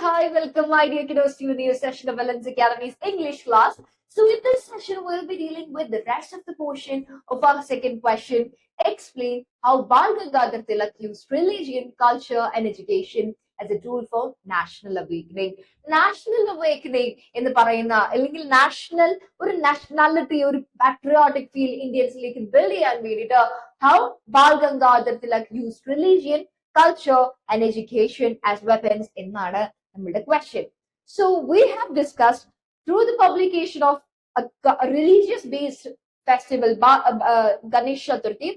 Hi, welcome, my dear kiddos, to a new session of Valence Academy's English class. So, in this session, we'll be dealing with the rest of the portion of our second question. Explain how Bal Gangadhar Tilak used religion, culture, and education as a tool for national awakening. National awakening എന്ന് പറയുന്ന അല്ലെങ്കിൽ national ഒരു nationality ഒരു patriotic feel ഇന്ത്യൻസിലേക്ക് build ചെയ്യാൻ വേണ്ടിയിട്ട് how Bal Gangadhar Tilak used religion, culture, and education as weapons എന്നാണ് നമ്മുടെ question. So we have discussed through the publication of a religious-based festival, Ganesh Chaturthi,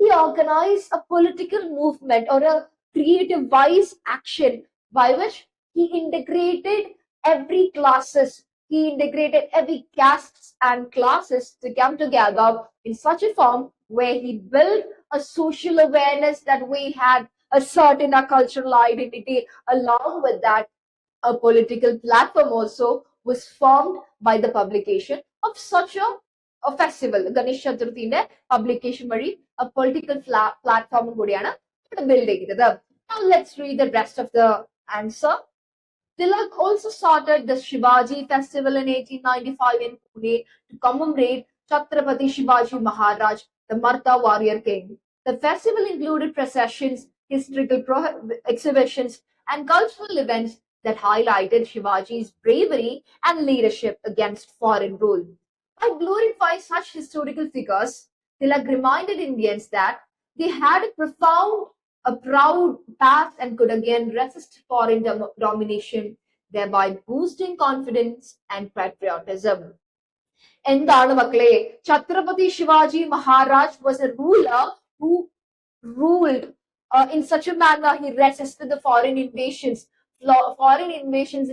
he organized a political movement or a creative wise action by which he integrated every classes, he integrated every castes and classes to come together in such a form where he built a social awareness that we had a certain cultural identity. Along with that, a political platform also was formed by the publication of such a festival. Ganesh Chaturthinte publication vadi a political platform കൂടിയാണ് build ചെയ്തത്. Now let's read the rest of the answer. Tilak also started the Shivaji festival in 1895 in Pune to commemorate Chhatrapati Shivaji Maharaj, the Martha warrior king. The festival included processions, historical exhibitions, and cultural events that highlighted Shivaji's bravery and leadership against foreign rule. By glorifying such historical figures, Tilak reminded Indians that they had a proud past and could again resist foreign domination, thereby boosting confidence and patriotism. എന്താണ് മക്കളെ Chhatrapati Shivaji Maharaj was a ruler who ruled in such a manner he resisted the foreign invasions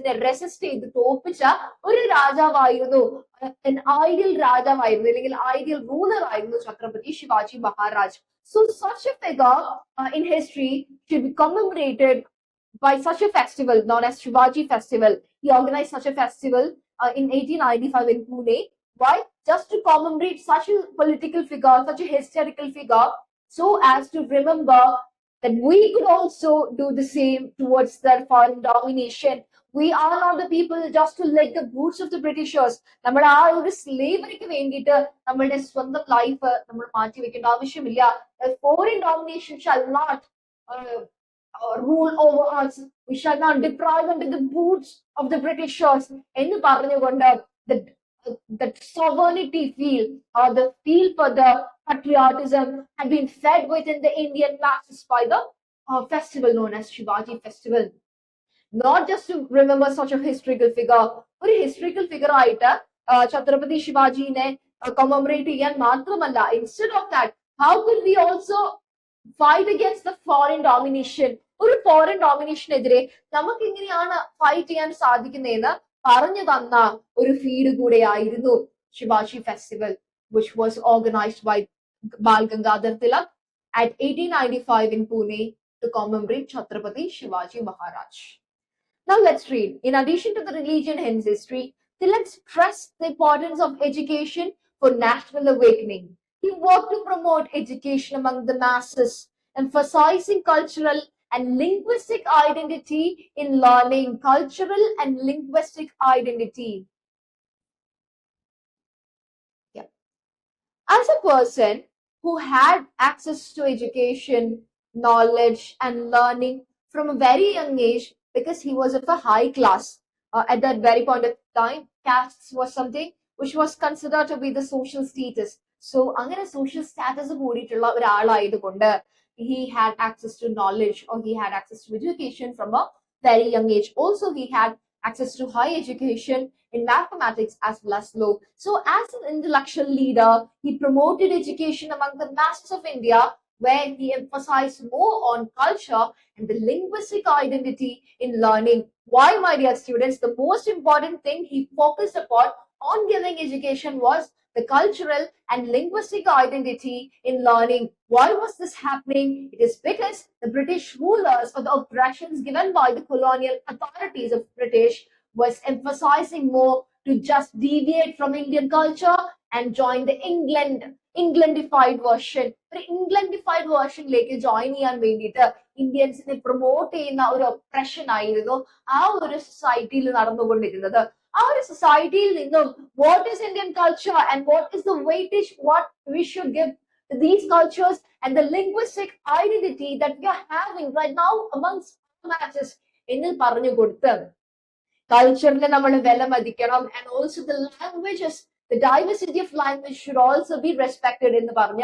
നെ resist ചെയ്ത് തോപ്പിച്ച ഒരു രാജാവായിരുന്നു an ideal രാജാവായിരുന്നു അല്ലെങ്കിൽ ideal ruler ആയിരുന്നു Chhatrapati Shivaji Maharaj. So such a figure in history should be commemorated by such a festival known as Shivaji Festival. He organized such a festival in 1895 in Pune. Why? Just to commemorate such a political figure, such a historical figure, so as to remember that we could also do the same towards their foreign domination. We are not the people just to lick the boots of the Britishers. നമ്മുടെ ആ ഒരു സ്ലേവറിക്ക് വേണ്ടിയിട്ട് നമ്മളുടെ സ്വന്തം life നമ്മൾ മാറ്റി വെക്കേണ്ട ആവശ്യമില്ല. Foreign domination shall not rule over us. We shall not deprive under the boots of the Britishers. എന്ന് പറഞ്ഞുകൊണ്ട് the sovereignty feel or the feel for the patriotism had been fed within the Indian masses by the festival known as Shivaji Festival. Not just to remember such a historical figure, ഒരു historical figure ആയിട്ട് Chhatrapati ശിവാജിനെ commemorate ചെയ്യാൻ മാത്രമല്ല, instead of that, how could we also fight against the foreign domination? ഒരു foreign domination എതിരെ നമുക്ക് എങ്ങനെയാണ് fight ചെയ്യാൻ സാധിക്കുന്നതെന്ന് പറഞ്ഞു തന്ന ഒരു ഫീഡ് കൂടെയായിരുന്നു Shivaji festival, which was organized by Bal Gangadhar Tilak at 1895 in Pune to commemorate Chhatrapati Shivaji Maharaj. Now let's read. In addition to the religion and history, Tilak stressed the importance of education for national awakening. He worked to promote education among the masses, emphasizing cultural and linguistic identity in learning. Cultural and linguistic identity. Yeah. As a person who had access to education, knowledge, and learning from a very young age, because he was of a high class at that very point of time, castes was something which was considered to be the social status. So അങ്ങനെ social status കൂടിയിട്ടുള്ള ഒരാളായതുകൊണ്ട് he had access to knowledge or he had access to education from a very young age. Also, he had access to high education in mathematics as well as law. So as an intellectual leader, he promoted education among the masses of India, where he emphasized more on culture and the linguistic identity in learning. Why, my dear students? The most important thing he focused upon on giving education was the cultural and linguistic identity in learning. Why was this happening? It is because the British rulers or the oppressions given by the colonial authorities of British was emphasizing more to just deviate from Indian culture and join the Englandified version. ഒരു Englandified versionലേക്ക് join ചെയ്യാൻ വേണ്ടിയിട്ട് ഇന്ത്യൻസിനെ promote ചെയ്യുന്ന ഒരു oppression ആയിരുന്നു ആ ഒരു സൊസൈറ്റിയിൽ നടന്നുകൊണ്ടിരുന്നത്. ആ ഒരു സൊസൈറ്റിയിൽ നിന്നും what is Indian culture and what is the weightage what we should give to these cultures and the linguistic identity that we are having right now amongst masses എന്ന് പറഞ്ഞു കൊടുത്ത് കൾച്ചറിനെ നമ്മൾ വിലമതിക്കണം and also the languages, the diversity of language should also be respected എന്ന് പറഞ്ഞ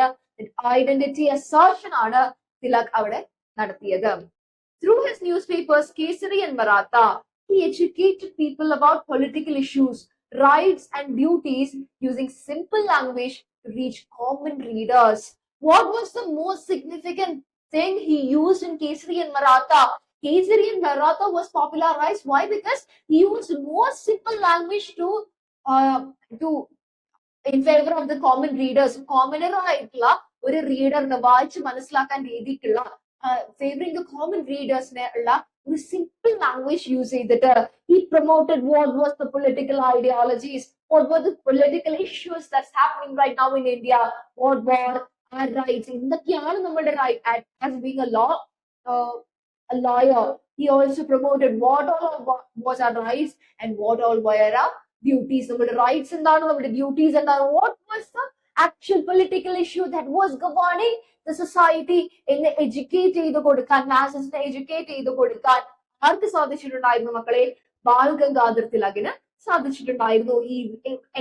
identity assertion ആണ് തിലക് അവിടെ നടത്തിയത്. Through his newspapers Kesari and Maratha, he educated people about political issues, rights and duties using simple language to reach common readers. What was the most significant thing he used in Kesari and Maratha? Kesari and Maratha was popularized. Why? Because he used more simple language to in favor of the common readers. Commoner ആയിട്ടുള്ള ഒരു റീഡറിന് വായിച്ച് മനസ്സിലാക്കാൻ രീതിക്കുള്ള favoring the common readers ഉള്ള ഒരു simple language use ചെയ്തിട്ട് he promoted what was the political ideologies, what were the political issues that's happening right now in India, what were our rights. എന്തൊക്കെയാണ് നമ്മുടെ right as being a lawyer. He also promoted what all was our rights and what all were our duties. നമ്മുടെ rights എന്താണ്, നമ്മുടെ duties എന്താണ്, what was the actual political issue that was governing the society എന്ന് educate ചെയ്ത് കൊടുക്കാൻ, മാസസിനെ educate ചെയ്ത് കൊടുക്കാൻ ആർക്ക് സാധിച്ചിട്ടുണ്ടായിരുന്നു മക്കളെ? ബാൽ Gangadhar തിലകിന് സാധിച്ചിട്ടുണ്ടായിരുന്നു. He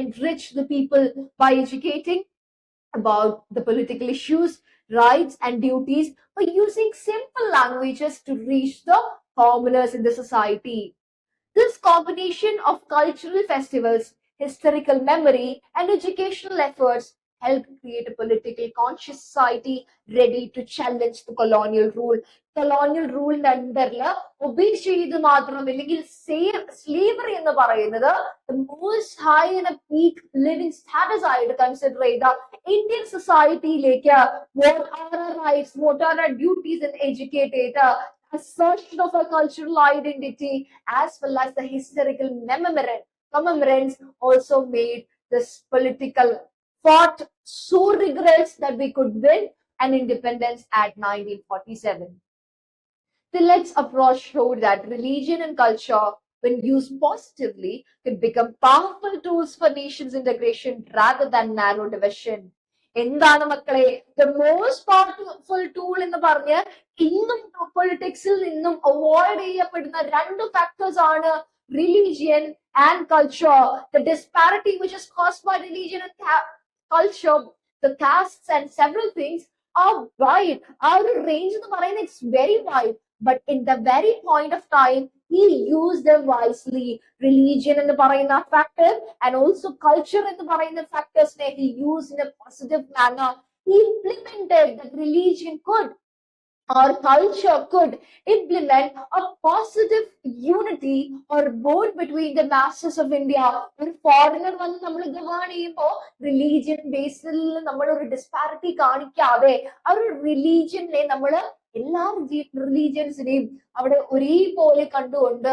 enriched the people by educating about the political issues, rights and duties by using simple languages to reach the commoners in the society. This combination of cultural festivals, historical memory, and educational efforts helped create a politically conscious society ready to challenge the colonial rule. Colonial rule under obey ചെയ്ത് മാത്രം അല്ലെങ്കിൽ slavery എന്ന് പറയുന്നത് the most high and a peak living status ആയിട്ട് consider ചെയ്ത Indian സൊസൈറ്റിയിലേക്ക് what are our rights, what are our duties and educate assertion of a cultural identity as well as the historical commemorance also made this political fought so rigorous that we could win an independence at 1947. Tilak's approach showed that religion and culture, when used positively, could become powerful tools for nations' integration rather than narrow division. എന്താണ് മക്കളെ the most powerful tool എന്ന് പറഞ്ഞ് ഇന്നും പൊളിറ്റിക്സിൽ നിന്നും avoid ചെയ്യപ്പെടുന്ന രണ്ട് factors ആണ് religion and culture. The disparity which is caused by religion and culture, the castes and several things are wide. Our range എന്ന് പറയുന്നത് it's very wide. But in the very point of time, he used them wisely. Religion in the പറയുന്ന factor and also culture in the പറയുന്ന factors he used in a positive manner. He implemented that religion could or culture could implement a positive unity or bond between the masses of India. ഒരു foreigner വന്ന് നമ്മൾ govern ചെയ്യുമ്പോൾ religion ബേസിൽ നമ്മൾ ഒരു disparity കാണിക്കാതെ ആ ഒരു റിലീജിയനെ നമ്മൾ എല്ലാ റിലീജിയൻസിനെയും അവിടെ ഒരേപോലെ കണ്ടുകൊണ്ട്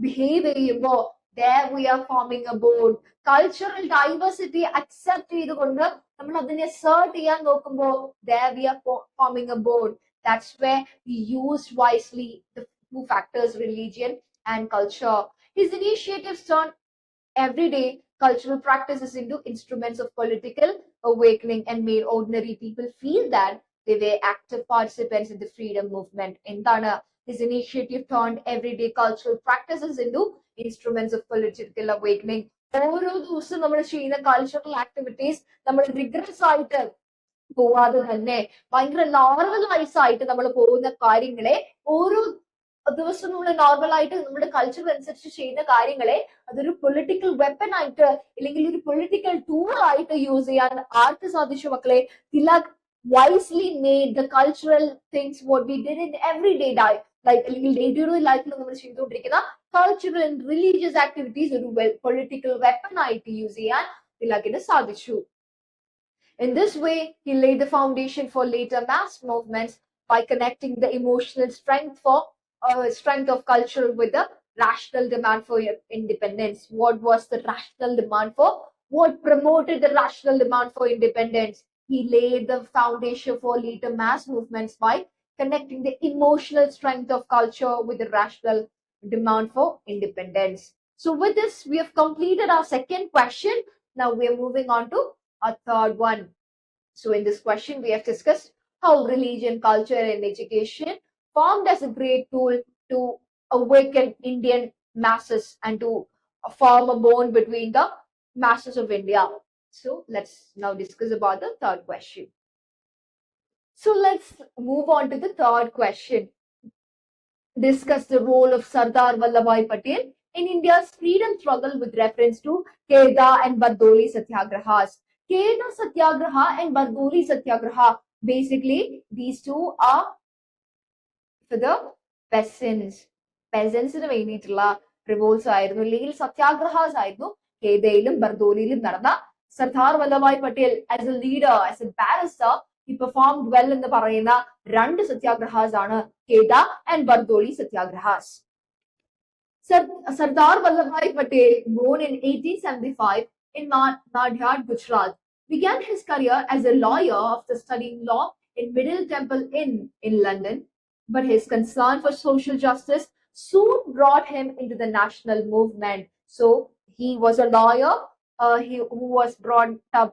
ബിഹേവ് ചെയ്യുമ്പോൾ there we are forming a bond. Cultural diversity accept ചെയ്തുകൊണ്ട് നമ്മൾ അതിനെ assert ചെയ്യാൻ നോക്കുമ്പോൾ there we are forming a bond. That's where he used wisely the two factors, religion and culture. His initiatives turned everyday cultural practices into instruments of political awakening and made ordinary people feel that they were active participants in the freedom movement. എന്താണ് his initiative turned everyday cultural practices into instruments of political awakening. ഓരോ ദിവസവും നമ്മൾ ചെയ്യുന്ന cultural activities നമ്മൾ regress ആയിട്ട് പോവാതെ തന്നെ ഭയങ്കര നോർമലൈസ് ആയിട്ട് നമ്മൾ പോകുന്ന കാര്യങ്ങളെ ഓരോ ദിവസം നമ്മൾ നോർമൽ ആയിട്ട് നമ്മുടെ കൾച്ചർ അനുസരിച്ച് ചെയ്യുന്ന കാര്യങ്ങളെ അതൊരു പൊളിറ്റിക്കൽ വെപ്പൺ ആയിട്ട് അല്ലെങ്കിൽ ഒരു പൊളിറ്റിക്കൽ ടൂൾ ആയിട്ട് യൂസ് ചെയ്യാൻ ആർക്ക് സാധിച്ചു മക്കളെ? Tilak wisely made the cultural things what we did in everyday life, like അല്ലെങ്കിൽ ഡേ ടു ഡേ ലൈഫിൽ നമ്മൾ ചെയ്തുകൊണ്ടിരിക്കുന്ന കൾച്ചറൽ ആൻഡ് റിലീജിയസ് ആക്ടിവിറ്റീസ് ഒരു പൊളിറ്റിക്കൽ വെപ്പൺ ആയിട്ട് യൂസ് ചെയ്യാൻ തിലകിന് സാധിച്ചു. In this way, he laid the foundation for later mass movements by connecting the emotional strength of culture with the rational demand for independence. What was the rational demand for? What promoted the rational demand for independence? He laid the foundation for later mass movements by connecting the emotional strength of culture with the rational demand for independence. So with this, we have completed our second question. Now we are moving on to our third one. So in this question, we have discussed how religion, culture, and education formed as a great tool to awaken Indian masses and to form a bond between the masses of India. So let's now discuss about the third question. So let's move on to the third question. Discuss the role of Sardar Vallabhbhai Patel in India's freedom struggle with reference to Kheda and Bardoli satyagrahas. Kheda satyagraha and Bardoli satyagraha, basically these two are for the peasants. പെസൻസിന് വേണ്ടിയിട്ടുള്ള revolts ആയിരുന്നു, അല്ലെങ്കിൽ സത്യാഗ്രഹാസ് ആയിരുന്നു ഖേദയിലും ബർദോലിയിലും നടന്ന. Sardar Vallabhbhai Patel as A leader, as A barrister, he performed well എന്ന് പറയുന്ന രണ്ട് സത്യാഗ്രഹാസ് ആണ് ഖേദ and Bardoli satyagrahas. Sardar Vallabhbhai Patel, born in 1875 in Nadhad, Gujarat, began his career as a lawyer after studying law in Middle Temple Inn in London. But his concern for social justice soon brought him into the national movement. So he was a lawyer who was brought up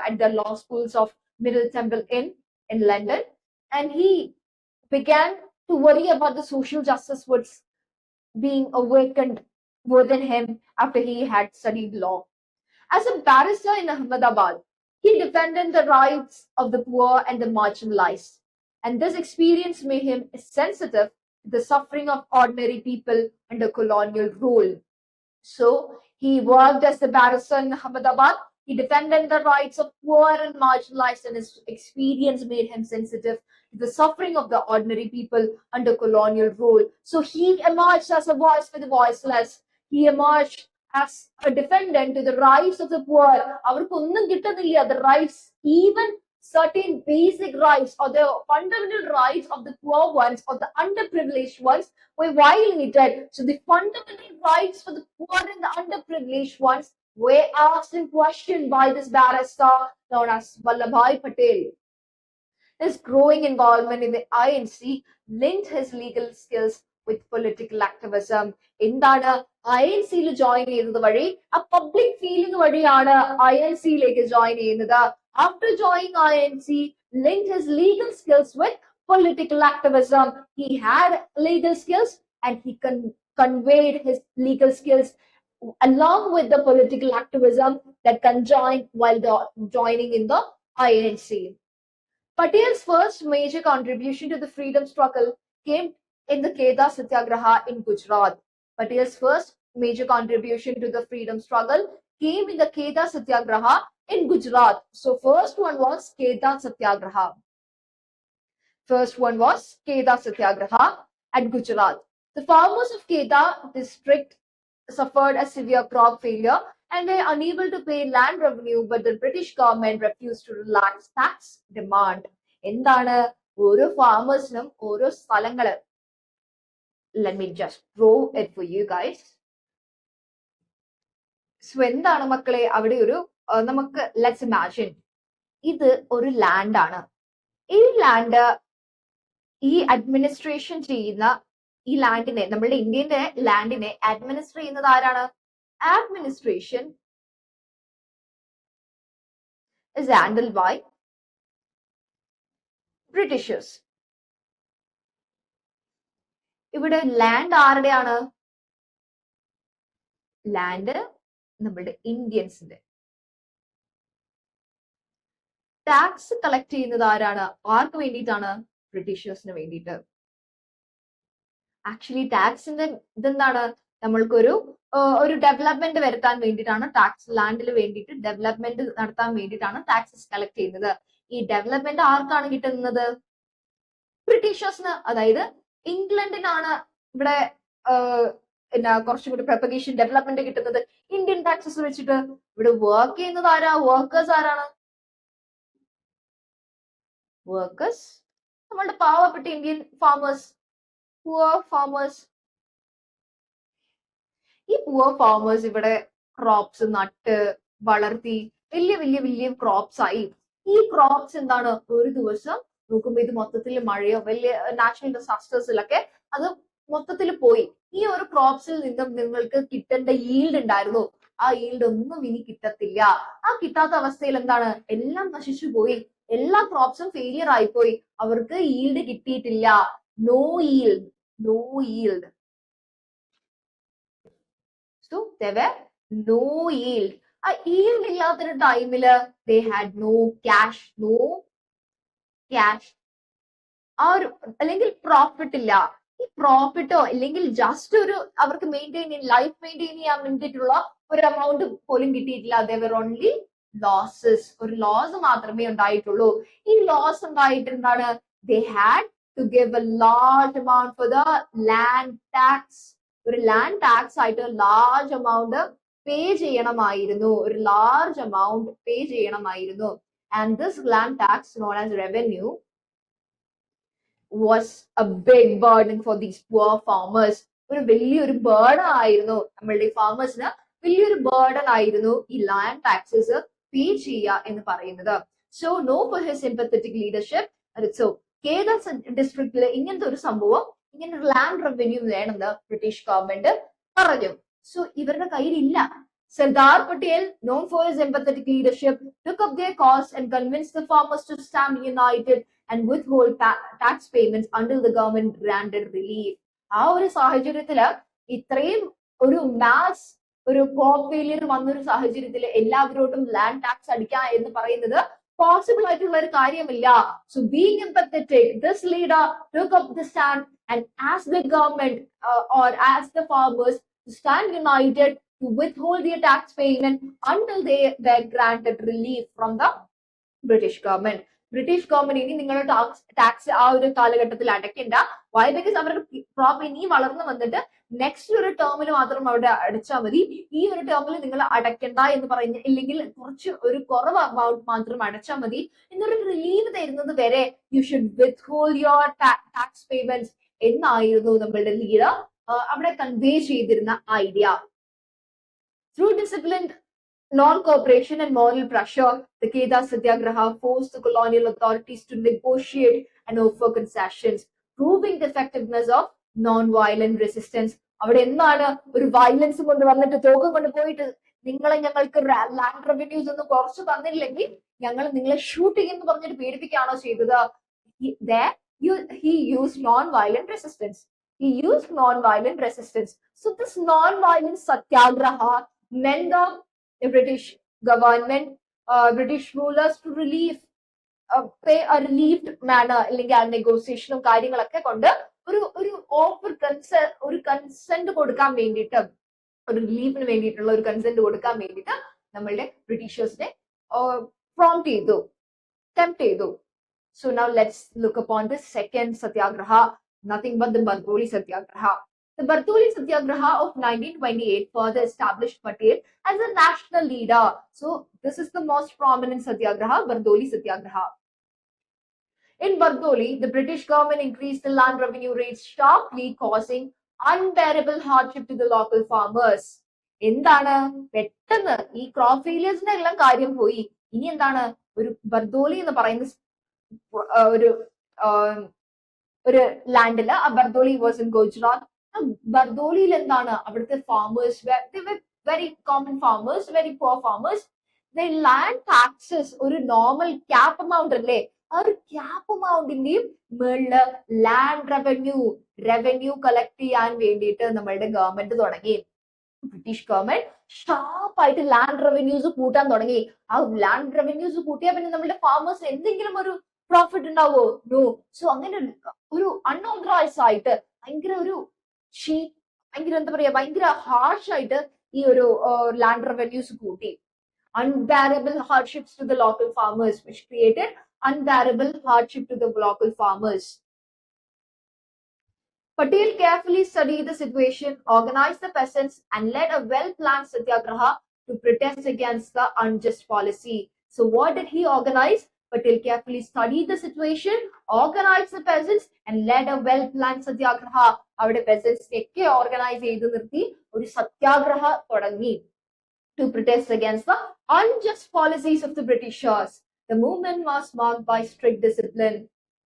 at the law schools of Middle Temple Inn in London, and he began to worry about the social justice being awakened within him after he had studied law. As a barrister in Ahmedabad, he defended the rights of the poor and the marginalized. And this experience made him sensitive to the suffering of ordinary people under colonial rule. So he worked as a barrister in Ahmedabad. He defended the rights of poor and marginalized, and his experience made him sensitive to the suffering of the ordinary people under colonial rule. So he emerged as a voice for the voiceless. He emerged as a defendant to the rights of the poor. അവർക്കൊന്നും കിട്ടുന്നില്ല, the rights, even certain basic rights or the fundamental rights of the poor ones or the underprivileged ones were violated. So the fundamental rights for the poor and the underprivileged ones were asked and questioned by this barrister known as Vallabhbhai Patel. His growing involvement in the INC linked his legal skills with political activism. എന്താണ് INC-യിൽ join ചെയ്യുന്നത് വഴി, ആ public feeling വഴിയാണ് INC-യിലേക്ക് join ചെയ്യുന്നത്. After joining INC, linked his legal skills with political activism. He had legal skills and he conveyed his legal skills along with the political activism that conjoined while joining in the INC. Patel's first major contribution to the freedom struggle came in the Kheda Satyagraha in Gujarat. Patel's first major contribution to the freedom struggle came in the Kheda Satyagraha in Gujarat. So first one was Kheda Satyagraha. First one was Kheda Satyagraha at Gujarat. The farmers of Kheda district suffered a severe crop failure and were unable to pay land revenue, but the British government refused to relax tax demand. എന്താണ് ഓരോ ഫാമേഴ്സിനും ഓരോ സ്ഥലങ്ങള്. Let me just draw it for you guys. So എന്താണ് മക്കളെ അവിടെ ഒരു നമുക്ക് let's imagine ഇത് ഒരു ലാൻഡ് ആണ്. ഈ ലാൻഡ് ഈ അഡ്മിനിസ്ട്രേഷൻ ചെയ്യുന്ന ഈ ലാൻഡിനെ, നമ്മുടെ ഇന്ത്യന്റെ ലാൻഡിനെ അഡ്മിനിസ്റ്റർ ചെയ്യുന്നത് ആരാണ്? Administration is handled by Britishers. ഇവിടെ ലാൻഡ് ആരുടെയാണ്? ലാൻഡ് നമ്മുടെ ഇന്ത്യൻസിന്റെ. ടാക്സ് കളക്ട് ചെയ്യുന്നത് ആരാണ്? ആർക്ക് വേണ്ടിയിട്ടാണ്? ബ്രിട്ടീഷേഴ്സിന് വേണ്ടിയിട്ട്. ആക്ച്വലി ടാക്സിന്റെ ഇതെന്താണ്? നമ്മൾക്കൊരു ഒരു ഡെവലപ്മെന്റ് വരുത്താൻ വേണ്ടിയിട്ടാണ് ടാക്സ്, ലാൻഡിൽ വേണ്ടിയിട്ട് ഡെവലപ്മെന്റ് നടത്താൻ വേണ്ടിയിട്ടാണ് ടാക്സസ് കളക്ട് ചെയ്യുന്നത്. ഈ ഡെവലപ്മെന്റ് ആർക്കാണ് കിട്ടുന്നത്? ബ്രിട്ടീഷേഴ്സിന്. അതായത് ഇംഗ്ലണ്ടിനാണ് ഇവിടെ എന്നാ കുറച്ചും കൂടി പ്രൊപ്പഗേഷൻ ഡെവലപ്മെന്റ് കിട്ടുന്നത് ഇന്ത്യൻ ടാക്സസ് വെച്ചിട്ട്. ഇവിടെ വർക്ക് ചെയ്യുന്നത് ആരാ? വർക്കേഴ്സ് ആരാണ്? വർക്കേഴ്സ്, നമ്മളുടെ പാവപ്പെട്ട ഇന്ത്യൻ ഫാമേഴ്സ്, പുവർ ഫാമേഴ്സ്. ഈ പുവർ ഫാമേഴ്സ് ഇവിടെ ക്രോപ്സ് നട്ട് വളർത്തി വലിയ വലിയ വലിയ ക്രോപ്സ് ആയി. ഈ ക്രോപ്സ് എന്താണ്, ഒരു ദിവസം നോക്കുമ്പോ ഇത് മൊത്തത്തിൽ മഴയോ വലിയ നാച്ചുറൽ ഡിസാസ്റ്റേഴ്സിലൊക്കെ അത് മൊത്തത്തിൽ പോയി. ഈ ഒരു ക്രോപ്സിൽ നിന്നും നിങ്ങൾക്ക് കിട്ടേണ്ട ഈൽഡ് ഉണ്ടായിരുന്നു, ആ ഈൽഡ് ഒന്നും ഇനി കിട്ടത്തില്ല. ആ കിട്ടാത്ത അവസ്ഥയിൽ എന്താണ്, എല്ലാം നശിച്ചു പോയി, എല്ലാ ക്രോപ്സും ഫെയിലിയർ ആയിപ്പോയി, അവർക്ക് ഈൽഡ് കിട്ടിയിട്ടില്ല. No yield, no yield. So there were no yield. ആ ഈൽഡ് ഇല്ലാത്തൊരു ടൈമില് they had no cash, no cash. ആ ഒരു അല്ലെങ്കിൽ പ്രോഫിറ്റ് ഇല്ല. ഈ പ്രോഫിറ്റോ അല്ലെങ്കിൽ ജസ്റ്റ് ഒരു അവർക്ക് ലൈഫ് മെയിൻറ്റെയിൻ ചെയ്യാൻ വേണ്ടിയിട്ടുള്ള ഒരു എമൗണ്ട് പോലും കിട്ടിയിട്ടില്ല. ദേവർ ഓൺലി ലോസസ്, ഒരു ലോസ് മാത്രമേ ഉണ്ടായിട്ടുള്ളൂ. ഈ ലോസ് ഉണ്ടായിട്ട് എന്താണ്, they had to give a large amount for the land tax. ഒരു ലാൻഡ് ടാക്സ് ആയിട്ട് ലാർജ് എമൗണ്ട് പേ ചെയ്യണമായിരുന്നു, ഒരു ലാർജ് എമൗണ്ട് പേ ചെയ്യണമായിരുന്നു. And this land tax known as revenue was a big burden for these poor farmers. ഒരു വലിയൊരു burden ആയിരുന്നു നമ്മളുടെ ഫാമേഴ്സിന്, വലിയൊരു ബേർഡൻ ആയിരുന്നു ഈ ലാൻഡ് ടാക്സസ് പേ ചെയ്യുക എന്ന് പറയുന്നത്. So known for his sympathetic leadership. So Kerala ഡിസ്ട്രിക്റ്റില് ഇങ്ങനത്തെ ഒരു സംഭവം, ഇങ്ങനെ ഒരു ലാൻഡ് റവന്യൂ വേണമെന്ന് ബ്രിട്ടീഷ് ഗവൺമെന്റ് പറഞ്ഞു. സോ ഇവരുടെ കയ്യിലില്ല. Sardar Patel, known for his empathetic leadership, took up their cause and convinced the farmers to stand united and withhold tax payments until the government granted relief. ആ ഒരു സാഹചര്യത്തില് ഇത്രയും ഒരു മാസ് ഒരു ക്രോപ്പ് ഫെയിലിയർ വന്നൊരു സാഹചര്യത്തിൽ എല്ലാവരോടും ലാൻഡ് ടാക്സ് അടിക്കുക എന്ന് പറയുന്നത് പോസിബിൾ ആയിട്ടുള്ള ഒരു കാര്യമില്ല. So being empathetic, this leader took up the stand and asked the government or asked the farmers to stand united to withhold their tax payment until they were granted relief from the British government. British government ഇനി നിങ്ങളുടെ tax ആ ഒരു കാലഘട്ടത്തിൽ അടയ്ക്കണ്ട. Y? Because അവരുടെ crop ഇനി വളർന്നു വന്നിട്ട് next ഒരു ടേമിൽ മാത്രം അവിടെ അടച്ചാൽ മതി, ഈ ഒരു ടേമിൽ നിങ്ങൾ അടയ്ക്കണ്ട എന്ന് പറഞ്ഞ, ഇല്ലെങ്കിൽ കുറച്ച് ഒരു കുറവ് എമൗണ്ട് മാത്രം അടച്ചാൽ മതി എന്നൊരു റിലീവ് തരുന്നത് വരെ you should with hold your tax payments എന്നായിരുന്നു നമ്മളുടെ ലീഡർ അവിടെ കൺവേ ചെയ്തിരുന്ന idea. Through disciplined non-cooperation and moral pressure, the Kedah Satyagraha forced the colonial authorities to negotiate and offer concessions, proving the effectiveness of non-violent resistance. അവിടെ എന്താണ്, ഒരു violence കൊണ്ട് വന്നിട്ട് തോക്കം കൊണ്ട് പോയിട്ട് നിങ്ങളെ ഞങ്ങൾക്ക് ലാൻഡ് റവന്യൂസ് ഒന്നും കുറച്ച് തന്നില്ലെങ്കിൽ ഞങ്ങൾ നിങ്ങളെ ഷൂട്ട് ചെയ്യുമെന്ന് പറഞ്ഞിട്ട് പേടിപ്പിക്കുകയാണോ ചെയ്തത്? He used non-violent resistance. He used non-violent resistance. So this non-violent satyagraha meant the British government, British rulers to pay a relieved manner, അല്ലെങ്കിൽ ആ നെഗോസിയേഷനും കാര്യങ്ങളൊക്കെ കൊണ്ട് ഒരു ഓഫർ ഒരു കൺസെന്റ് കൊടുക്കാൻ വേണ്ടിയിട്ട്, ഒരു റിലീഫിന് വേണ്ടിയിട്ടുള്ള ഒരു കൺസെന്റ് കൊടുക്കാൻ വേണ്ടിയിട്ട് നമ്മളുടെ ബ്രിട്ടീഷേഴ്സിനെ പ്രോംപ്റ്റ് ചെയ്തു, ടെംപ്റ്റ് ചെയ്തു. So now let's look upon the second satyagraha, nothing but the Bardoli Satyagraha. The Bardoli Satyagraha of 1928 further established Patel as a national leader. So this is the most prominent Satyagraha, Bardoli Satyagraha. In Bardoli, the British government increased the land revenue rates sharply, causing unbearable hardship to the local farmers. എന്താണ്, പെട്ടെന്ന് ഈ crop ഫെയിലിയേഴ്സിന്റെ എല്ലാം കാര്യം പോയി. ഇനി എന്താണ്, ഒരു ബർദോലി എന്ന് പറയുന്ന ഒരു ലാൻഡില്, ആ ബർദോലി വാസ് ഇൻ ഗുജറാത്ത്. ബർദോലിയിൽ എന്താണ്, അവിടുത്തെ farmers very common farmers, very poor farmers. Land taxes ഒരു നോർമൽ ക്യാപ് എമൗണ്ട് അല്ലേ, ആ ഒരു ക്യാപ് എമൗണ്ടിന്റെയും മുകളില് ലാൻഡ് റവന്യൂ കളക്ട് ചെയ്യാൻ വേണ്ടിയിട്ട് നമ്മളുടെ ഗവൺമെന്റ് തുടങ്ങി. ബ്രിട്ടീഷ് ഗവൺമെന്റ് ഷാർപ്പായിട്ട് ലാൻഡ് റവന്യൂസ് കൂട്ടാൻ തുടങ്ങി. ആ ലാൻഡ് റവന്യൂസ് കൂട്ടിയാൽ പിന്നെ നമ്മുടെ ഫാമേഴ്സ് എന്തെങ്കിലും ഒരു പ്രോഫിറ്റ് ഉണ്ടാവോ? നോ. സോ അങ്ങനെ ഒരു അൺഓതറൈസ് ആയിട്ട് ഭയങ്കര എന്താ പറയാ, ഭയങ്കര ഹാർഷ് ആയിട്ട് ഈ ഒരു ലാൻഡ് റവന്യൂസ് കൂട്ടി. Unbearable hardships to the local farmers, which created unbearable hardship to the local farmers. Patel carefully studied the situation, organized the peasants, and led a well-planned satyagraha to protest against the unjust policy. So what did he organize? Patel carefully studied the situation, organized the peasants, and led a well-planned satyagraha. അവിടെ peasants ഒക്കെ organize ചെയ്ത് നിർത്തി ഒരു സത്യാഗ്രഹ തുടങ്ങി to protest against the unjust policies of the Britishers. The movement was marked by strict discipline,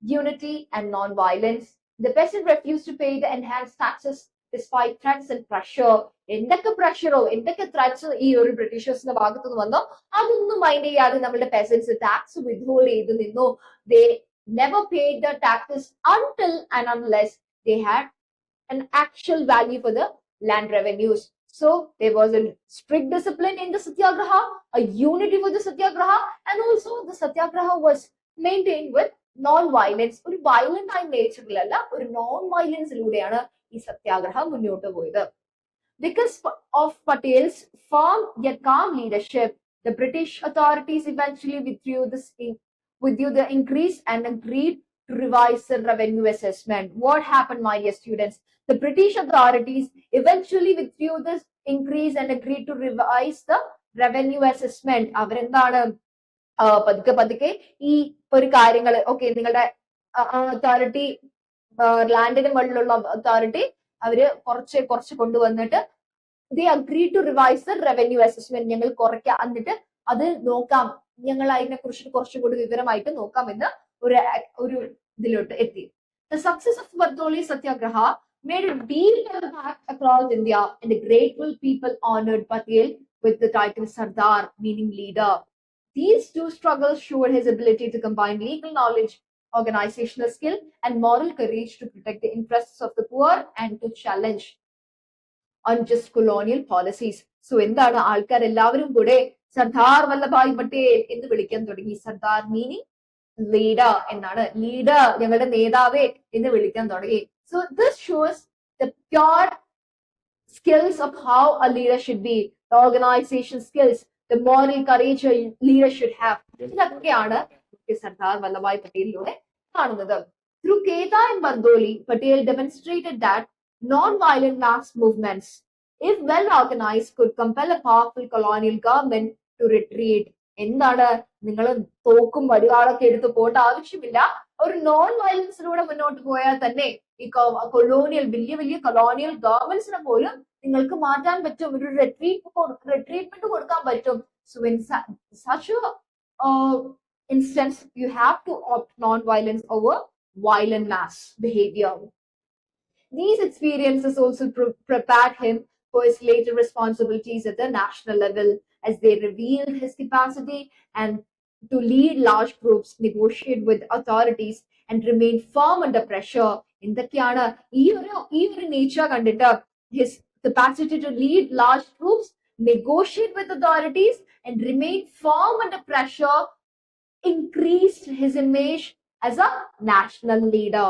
unity, and non-violence. The peasants refused to pay the enhanced taxes despite threats and pressure. എന്തൊക്കെ പ്രഷറോ എന്തൊക്കെ threats ഈ ഒരു ബ്രിട്ടീഷേഴ്സിന്റെ ഭാഗത്തു നിന്ന് വന്നോ അതൊന്നും mind ചെയ്യാതെ നമ്മുടെ പെസൻസ് ടാക്സ് വിത്ത്ഹോൾഡ് ചെയ്ത് നിന്നു. They never paid the taxes until and unless they had an actual value for the land revenues. So there was a strict discipline in the satyagraha, a unity for the satyagraha, and also the satyagraha was maintained with non-violence. ഒരു violent ആയ നേച്ചറിലല്ല, ഒരു non-violence-ലൂടെയാണ് ഈ സത്യാഗ്രഹം മുന്നോട്ട് പോയത്. Because of Patel's firm yet calm leadership, the British authorities eventually withdrew the increase and agreed to revise the revenue assessment. What happened, my dear students? The British authorities eventually withdrew this increase and agreed to revise the revenue assessment. അവരെന്താണ് പതുക്കെ പതുക്കെ ഈ ഒരു കാര്യങ്ങൾ okay നിങ്ങളുടെ authority ലാൻഡിന് മുകളിലുള്ള authority അവര് കുറച്ച് കൊണ്ടുവന്നിട്ട് they agreed to revise the revenue assessment. ഞങ്ങൾ കുറയ്ക്കാം എന്നിട്ട് അത് നോക്കാം, ഞങ്ങൾ അതിനെ കുറിച്ച് കുറച്ചും കൂടി വിവരമായിട്ട് നോക്കാം എന്ന് ഒരു ഇതിലോട്ട് എത്തി. The success of Bartoli Satyagraha made a deep impact across India, and the grateful people honored Patel with the title Sardar, meaning leader. These two struggles showed his ability to combine legal knowledge, organizational skill, and moral courage to protect the interests of the poor and to challenge unjust colonial policies. So എന്താണ് ആൾക്കാർ എല്ലാവരും കൂടെ സർദാർ വല്ലഭായ് പട്ടേൽ എന്ന് വിളിക്കാൻ തുടങ്ങി. Sardar meaning leader എന്നാണ്, leader ഞങ്ങളുടെ നേതാവേ എന്ന് വിളിക്കാൻ തുടങ്ങി. So this shows the pure skills of how a leader should be, the organization skills, the moral courage a leader should have. ഇതൊക്കെയാണ് സർദാർ വല്ലഭായ് പട്ടേലിലൂടെ കാണുന്നത്. Through Keita and Bardoli, Patel demonstrated that non-violent mass movements, if well organized, could compel a powerful colonial government to retreat. എന്താണ് നിങ്ങൾ തോക്കും വടിവാളൊക്കെ എടുത്ത് പോകേണ്ട ആവശ്യമില്ല, ഒരു non വയലൻസിലൂടെ മുന്നോട്ട് പോയാൽ തന്നെ ഈ കൊളോണിയൽ വലിയ കൊളോണിയൽ ഗവൺമെന്റ്സിനെ പോലും നിങ്ങൾക്ക് മാറ്റാൻ പറ്റും, ഒരു റിട്രീറ്റ്മെന്റ് കൊടുക്കാൻ പറ്റും. So in such a instance you have to opt non-violence over violent mass behavior. These experiences also prepared him for his later responsibilities at the national level, as they revealed his capacity and to lead large groups, negotiate with authorities, and remain firm under pressure. എന്തൊക്കെയാണ് ഈ ഒരു nature കണ്ടിട്ട് his capacity to lead large groups, negotiate with authorities, and remain firm under pressure increased his image as a national leader.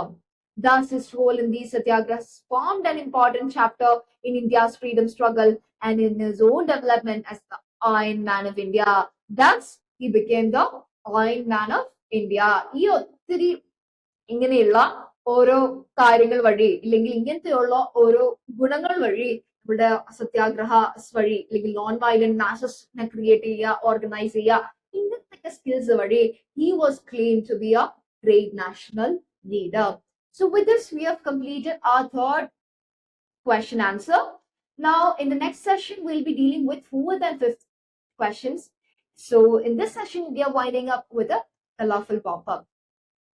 Thus, his role in these satyagrahas formed an important chapter in India's freedom struggle and in his own development as the Iron Man of India. Thus, he became the Iron Man of India. ഈ ഒത്തിരി ഇങ്ങനെയുള്ള ഓരോ കാര്യങ്ങൾ വഴി ഇല്ലെങ്കിൽ ഇങ്ങനത്തെയുള്ള ഓരോ ഗുണങ്ങൾ വഴി നമ്മുടെ സത്യാഗ്രഹ വഴി അല്ലെങ്കിൽ നോൺ വയലന്റ് മാസസിനെ ക്രിയേറ്റ് ചെയ്യുക, ഓർഗനൈസ് ചെയ്യുക, ഇങ്ങനത്തെ സ്കിൽസ് വഴി he was claimed to be a great national leader. So with this, we have completed our third question answer. Now, in the next session, we'll be dealing with fourth and fifth questions. So in this session, we are winding up with a colorful pop-up.